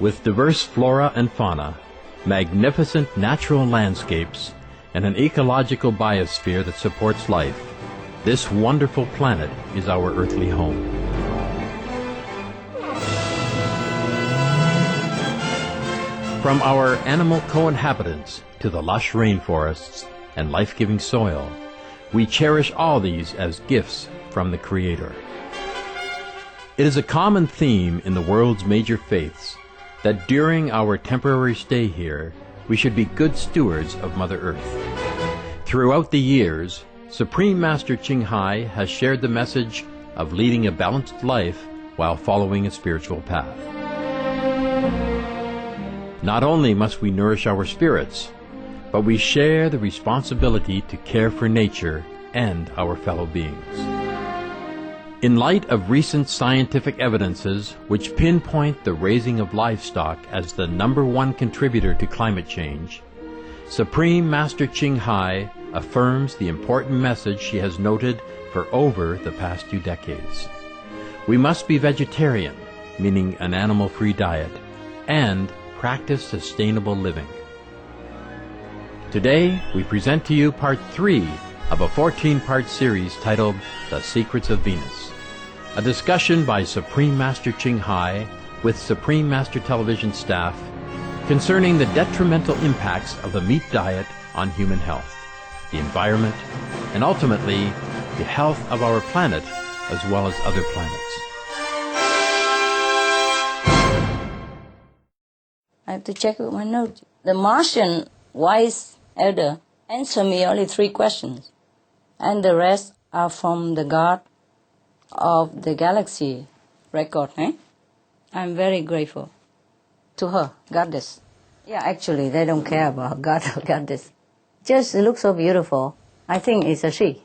with diverse flora and fauna, magnificent natural landscapes, and an ecological biosphere that supports life. This wonderful planet is our earthly home. From our animal co-inhabitants to the lush rainforests and life-giving soil, we cherish all these as gifts from the Creator. It is a common theme in the world's major faiths that during our temporary stay here, we should be good stewards of Mother Earth. Throughout the years, Supreme Master Ching Hai has shared the message of leading a balanced life while following a spiritual path. Not only must we nourish our spirits, but we share the responsibility to care for nature and our fellow beings. In light of recent scientific evidences which pinpoint the raising of livestock as the #1 contributor to climate change, Supreme Master Ching Hai affirms the important message she has noted for over the past 2 decades. We must be vegetarian, meaning an animal-free diet, and practice sustainable living. Today, we present to you part 3 of a 14-part series titled The Secrets of Venus, a discussion by Supreme Master Ching Hai with Supreme Master Television staff concerning the detrimental impacts of the meat diet on human health, the environment, and ultimately the health of our planet as well as other planets. I have to check with my notes. The Martian wise elder answered me only 3 questions, and the rest are from the God of the galaxy record. I'm very grateful to her, goddess. Yeah, actually, they don't care about God or goddess. Just it looks so beautiful. I think it's a she.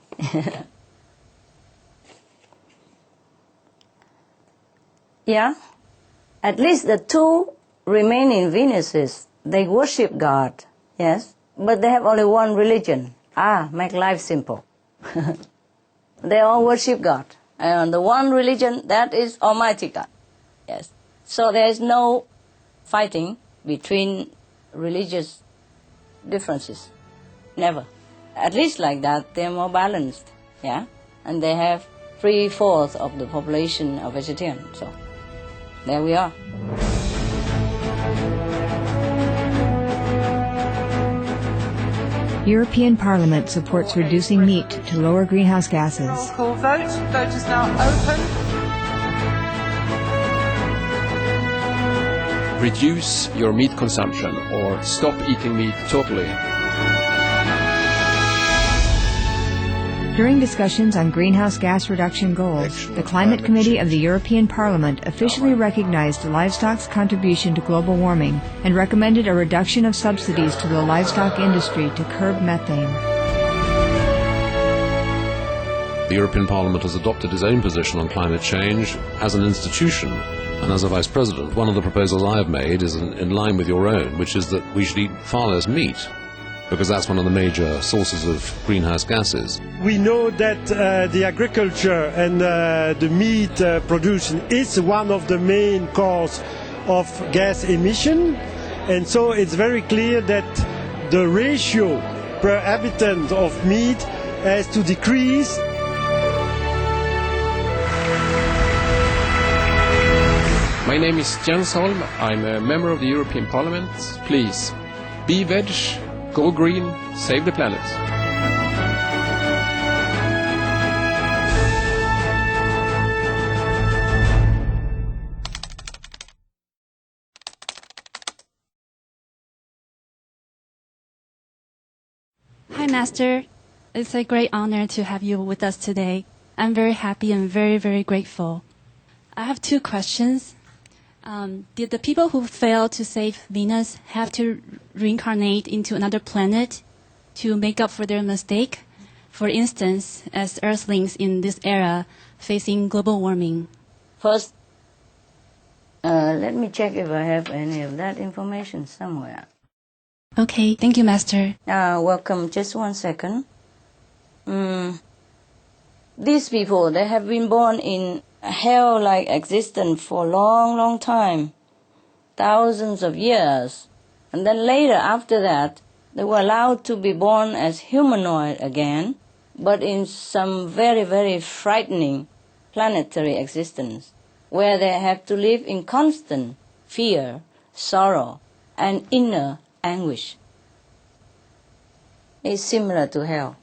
Yeah, at least the 2 remaining Venuses, they worship God, yes, but they have only one religion. Make life simple. They all worship God. And the one religion, that is Almighty God. Yes. So there is no fighting between religious differences. Never. At least like that, they're more balanced. Yeah. And they have 3/4 of the population are vegetarian. So there we are. European Parliament supports reducing meat to lower greenhouse gases. Roll call vote. Vote is now open. Reduce your meat consumption or stop eating meat totally. During discussions on greenhouse gas reduction goals, the Climate Committee of the European Parliament officially recognized livestock's contribution to global warming and recommended a reduction of subsidies to the livestock industry to curb methane. The European Parliament has adopted its own position on climate change as an institution. And as a Vice President, one of the proposals I have made is in line with your own, which is that we should eat far less meat, because that's one of the major sources of greenhouse gases. We know that the agriculture and the meat production is one of the main causes of gas emission, and so it's very clear that the ratio per habitant of meat has to decrease. My name is Jens Holm. I'm a member of the European Parliament. Please, be veg, go green, save the planet. Hi, Master. It's a great honor to have you with us today. I'm very happy and very, very grateful. I have 2 questions. Did the people who failed to save Venus have to reincarnate into another planet to make up for their mistake? For instance, as Earthlings in this era facing global warming. First, let me check if I have any of that information somewhere. Okay, thank you, Master. Welcome. Just 1 second. These people, they have been born in hell-like existence for a long, long time. thousands of years. And then later, after that, they were allowed to be born as humanoid again, but in some very, very frightening planetary existence, where they have to live in constant fear, sorrow, and inner anguish. It's similar to hell.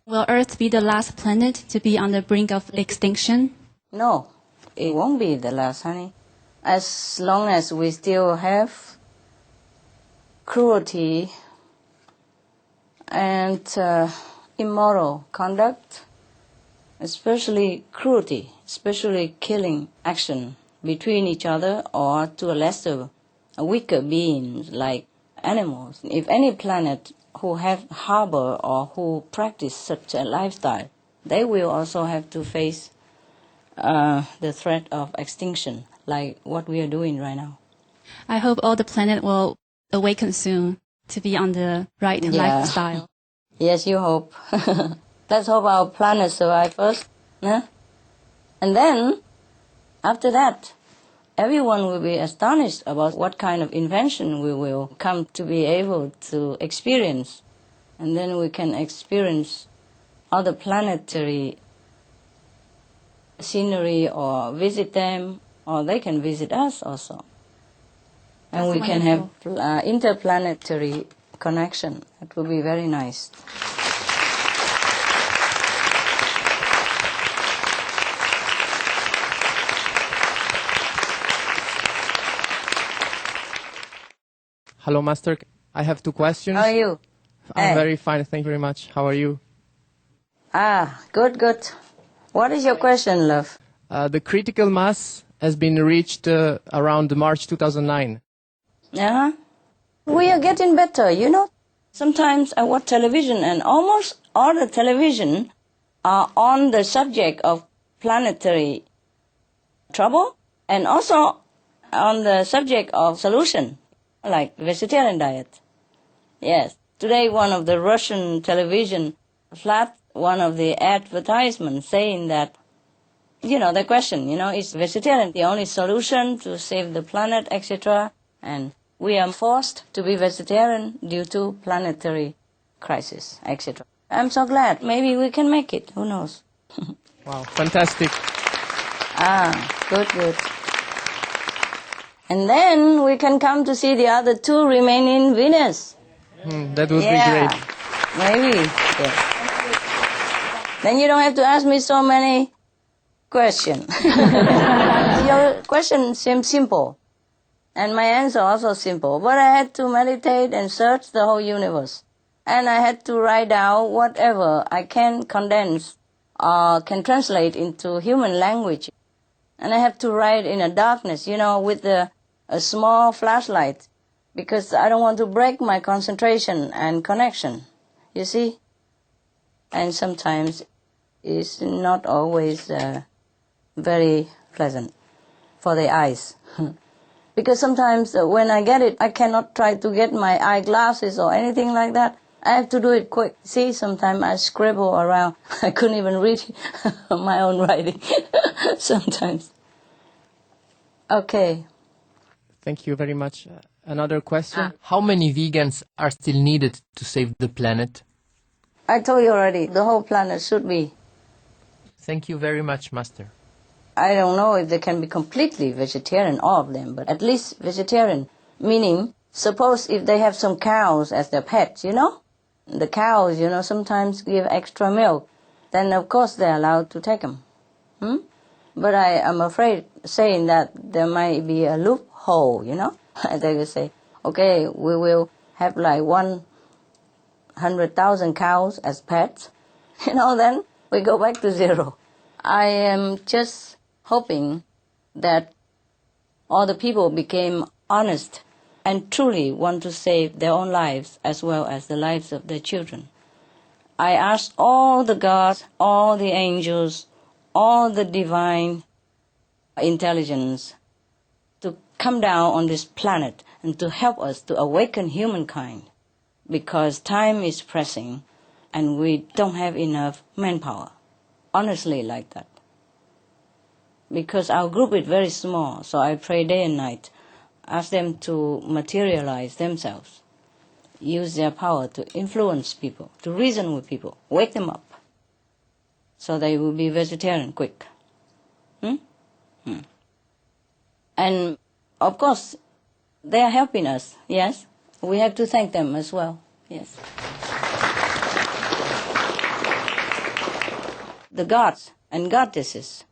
Will Earth be the last planet to be on the brink of extinction? No, it won't be the last, honey. As long as we still have cruelty and immoral conduct, especially cruelty, especially killing action between each other or to a lesser, weaker beings like animals. If any planet who have harbor or who practice such a lifestyle, they will also have to face the threat of extinction, like what we are doing right now. I hope all the planet will awaken soon to be on the right lifestyle. Yes, you hope. Let's hope our planet survives first. Huh? And then, after that, everyone will be astonished about what kind of invention we will come to be able to experience. And then we can experience other planetary scenery or visit them, or they can visit us also. And we can have interplanetary connection. It will be very nice. Hello, Master. I have two questions. How are you? I'm very fine. Thank you very much. How are you? Good, good. What is your question, love? The critical mass has been reached around March 2009. Yeah? We are getting better, you know. Sometimes I watch television and almost all the television are on the subject of planetary trouble and also on the subject of solution, like vegetarian diet. Yes. Today one of the Russian television flagged one of the advertisements saying that, the question, is vegetarian the only solution to save the planet, etc.? And we are forced to be vegetarian due to planetary crisis, etc. I'm so glad. Maybe we can make it. Who knows? Wow, fantastic. Good, good. And then we can come to see the other two remaining winners. That would be great. Maybe. Yes. Then you don't have to ask me so many questions. Your question seems simple. And my answer also simple. But I had to meditate and search the whole universe. And I had to write down whatever I can condense or can translate into human language. And I have to write in a darkness, with a small flashlight. Because I don't want to break my concentration and connection. You see? And sometimes it's not always very pleasant for the eyes. Because sometimes when I get it, I cannot try to get my eyeglasses or anything like that. I have to do it quick. See, sometimes I scribble around. I couldn't even read my own writing sometimes. Okay. Thank you very much. Another question. How many vegans are still needed to save the planet? I told you already, the whole planet should be. Thank you very much, Master. I don't know if they can be completely vegetarian, all of them, but at least vegetarian. Meaning, suppose if they have some cows as their pets, the cows, sometimes give extra milk, then of course they're allowed to take them. But I am afraid saying that there might be a loophole, They will say, okay, we will have like 100,000 cows as pets. Then we go back to zero. I am just hoping that all the people became honest and truly want to save their own lives as well as the lives of their children. I ask all the gods, all the angels, all the divine intelligence to come down on this planet and to help us to awaken humankind, because time is pressing and we don't have enough manpower. Honestly, like that. Because our group is very small, so I pray day and night. ask them to materialize themselves, use their power to influence people, to reason with people, wake them up, so they will be vegetarian quick. And of course, they are helping us, yes. We have to thank them as well, yes. The gods and goddesses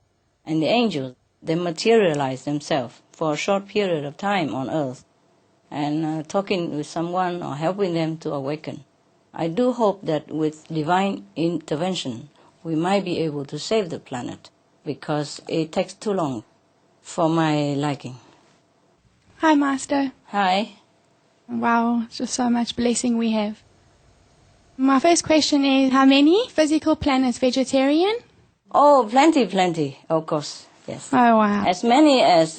and the angels, they materialize themselves for a short period of time on earth and talking with someone or helping them to awaken. I do hope that with divine intervention, we might be able to save the planet because it takes too long for my liking. Hi, Master. Hi. Wow, it's just so much blessing we have. My first question is, how many physical planets vegetarian? Oh, plenty, of course, yes. Oh, wow. As many as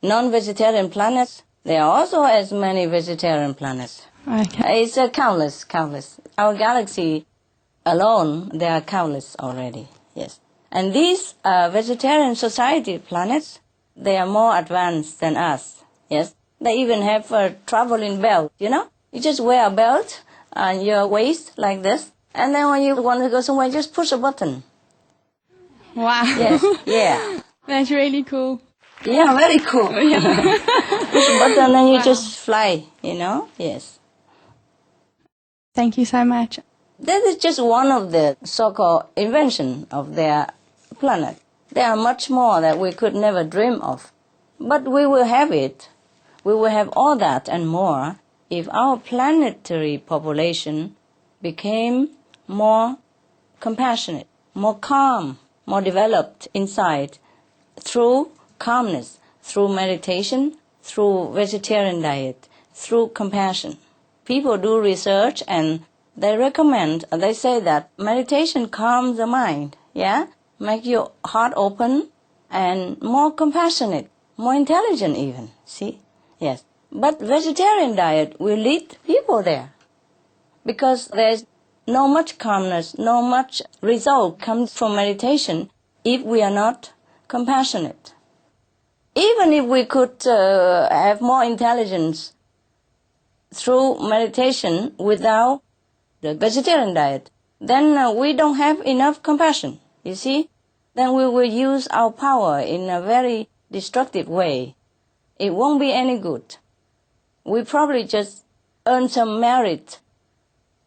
non-vegetarian planets, there are also as many vegetarian planets. Okay. It's countless. Our galaxy alone, there are countless already, yes. And these vegetarian society planets, they are more advanced than us, yes. They even have a traveling belt, you know? You just wear a belt on your waist like this, and then when you want to go somewhere, just push a button. Wow. Yes, yeah. That's really cool. Yeah, very cool. Push a button and you just fly, you know? Yes. Thank you so much. That is just one of the so-called invention of their planet. There are much more that we could never dream of. But we will have it. We will have all that and more if our planetary population became more compassionate, more calm, more developed inside through calmness, through meditation, through vegetarian diet, through compassion. People do research and they recommend, they say that meditation calms the mind, yeah? Make your heart open and more compassionate, more intelligent even, see? Yes. But vegetarian diet will lead people there because there's no much calmness, no much result comes from meditation if we are not compassionate. Even if we could have more intelligence through meditation without the vegetarian diet, then we don't have enough compassion, you see? Then we will use our power in a very destructive way. It won't be any good. We probably just earn some merit,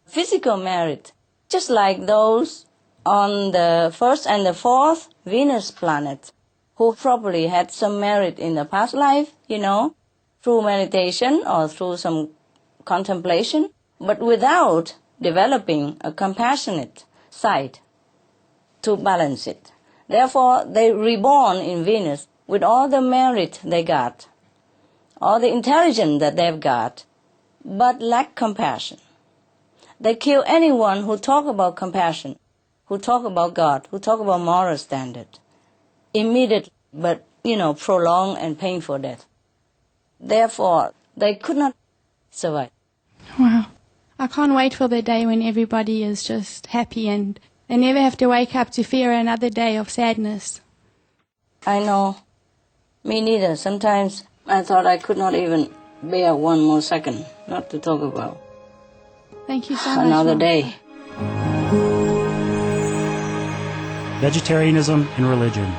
physical merit, just like those on the first and the fourth Venus planet, who probably had some merit in the past life, you know, through meditation or through some contemplation, but without developing a compassionate side to balance it. Therefore, they reborn in Venus with all the merit they got, all the intelligence that they've got, but lack compassion. They kill anyone who talk about compassion, who talk about God, who talk about moral standard. Immediate, but, prolonged and painful death. Therefore, they could not survive. Wow. I can't wait for the day when everybody is just happy and they never have to wake up to fear another day of sadness. I know. Me neither. Sometimes I thought I could not even bear one more second, not to talk about Thank you so much. another day. Vegetarianism and religion.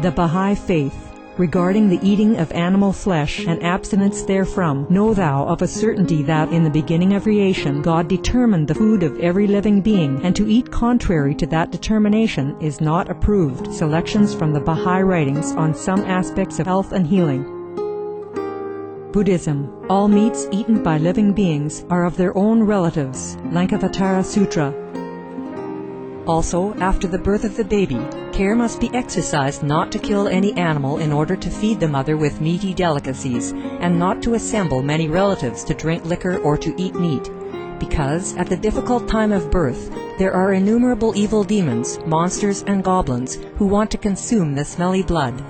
The Baha'i Faith. Regarding the eating of animal flesh and abstinence therefrom, know thou of a certainty that in the beginning of creation God determined the food of every living being, and to eat contrary to that determination is not approved. Selections from the Baha'i writings on some aspects of health and healing. Buddhism. All meats eaten by living beings are of their own relatives. Lankavatara Sutra. Also, after the birth of the baby, care must be exercised not to kill any animal in order to feed the mother with meaty delicacies, and not to assemble many relatives to drink liquor or to eat meat, because at the difficult time of birth there are innumerable evil demons, monsters and goblins who want to consume the smelly blood.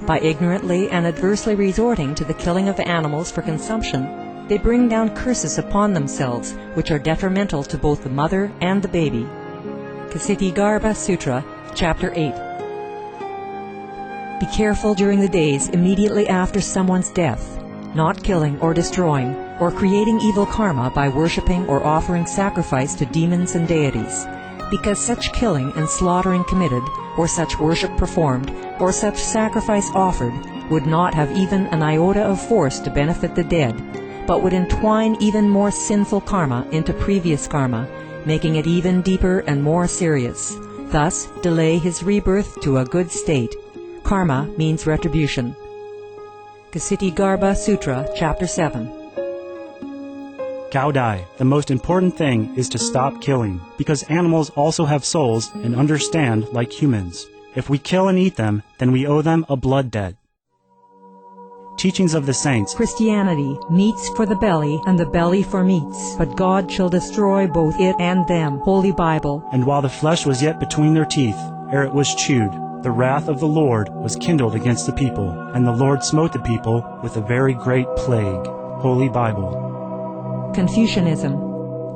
By ignorantly and adversely resorting to the killing of animals for consumption, they bring down curses upon themselves, which are detrimental to both the mother and the baby. Ksiti Garbha Sutra, Chapter 8. Be careful during the days immediately after someone's death, not killing or destroying, or creating evil karma by worshipping or offering sacrifice to demons and deities, because such killing and slaughtering committed, or such worship performed, or such sacrifice offered, would not have even an iota of force to benefit the dead, but would entwine even more sinful karma into previous karma, making it even deeper and more serious, thus delay his rebirth to a good state. Karma means retribution. Kasiti Garbha Sutra, Chapter 7. Gaudai, the most important thing is to stop killing, because animals also have souls and understand like humans. If we kill and eat them, then we owe them a blood debt. Teachings of the Saints. Christianity, meats for the belly, and the belly for meats, but God shall destroy both it and them. Holy Bible. And while the flesh was yet between their teeth, ere it was chewed, the wrath of the Lord was kindled against the people, and the Lord smote the people with a very great plague. Holy Bible. Confucianism.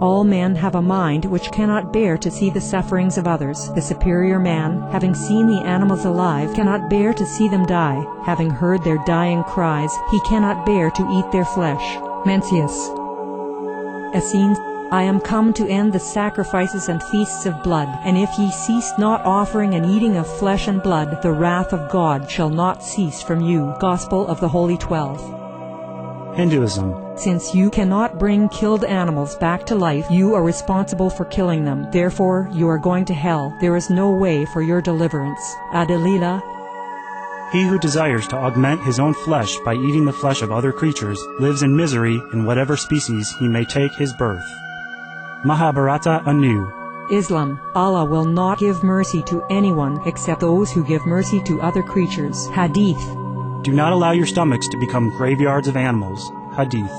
All men have a mind which cannot bear to see the sufferings of others. The superior man, having seen the animals alive, cannot bear to see them die. Having heard their dying cries, he cannot bear to eat their flesh. Mencius. Essenes. I am come to end the sacrifices and feasts of blood, and if ye cease not offering and eating of flesh and blood, the wrath of God shall not cease from you. Gospel of the Holy 12. Hinduism. Since you cannot bring killed animals back to life, you are responsible for killing them. Therefore, you are going to hell. There is no way for your deliverance. Adalila. He who desires to augment his own flesh by eating the flesh of other creatures lives in misery in whatever species he may take his birth. Mahabharata anew. Islam. Allah will not give mercy to anyone except those who give mercy to other creatures. Hadith. Do not allow your stomachs to become graveyards of animals. Hadith.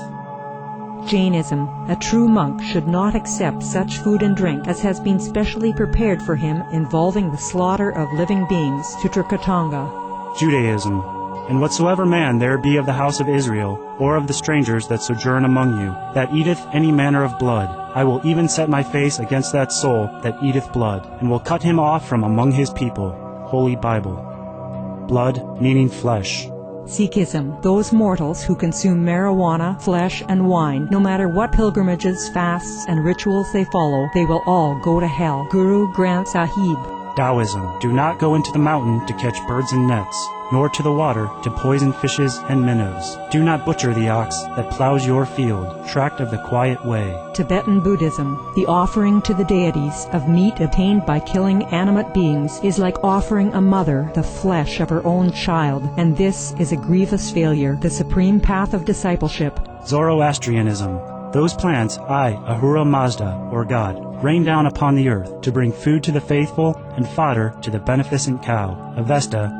Jainism. A true monk should not accept such food and drink as has been specially prepared for him involving the slaughter of living beings. Sutrakatanga. Judaism. And whatsoever man there be of the house of Israel, or of the strangers that sojourn among you, that eateth any manner of blood, I will even set my face against that soul that eateth blood, and will cut him off from among his people. Holy Bible. Blood meaning flesh. Sikhism. Those mortals who consume marijuana, flesh, and wine, no matter what pilgrimages, fasts, and rituals they follow, they will all go to hell. Guru Granth Sahib. Taoism. Do not go into the mountain to catch birds and nets, nor to the water to poison fishes and minnows. Do not butcher the ox that plows your field, tract of the quiet way. Tibetan Buddhism. The offering to the deities of meat obtained by killing animate beings is like offering a mother the flesh of her own child, and this is a grievous failure, the supreme path of discipleship. Zoroastrianism. Those plants I, Ahura Mazda, or God, rain down upon the earth to bring food to the faithful and fodder to the beneficent cow. Avesta.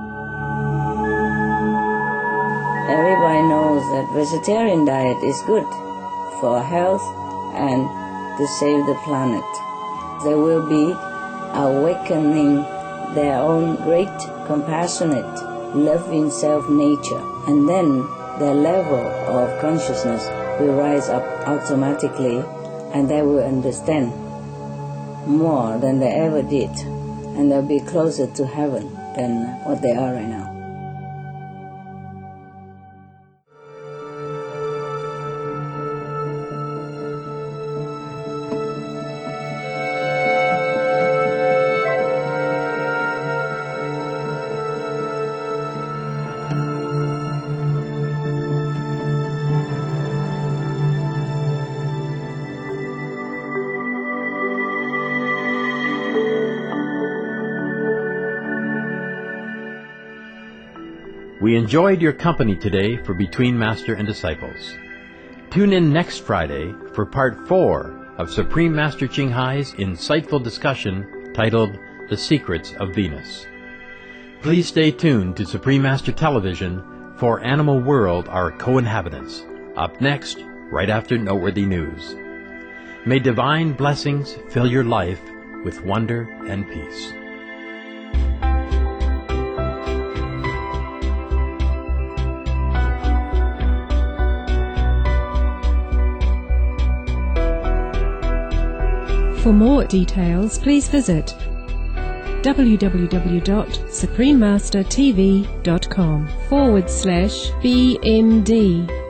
Everybody knows that vegetarian diet is good for health and to save the planet. They will be awakening their own great, compassionate, loving self-nature, and then their level of consciousness will rise up automatically, and they will understand more than they ever did, and they'll be closer to heaven than what they are right now. We enjoyed your company today for Between Master and Disciples. Tune in next Friday for Part 4 of Supreme Master Ching Hai's insightful discussion titled The Secrets of Venus. Please stay tuned to Supreme Master Television for Animal World, Our Co-Inhabitants, up next, right after Noteworthy News. May divine blessings fill your life with wonder and peace. For more details, please visit www.suprememastertv.com/BMD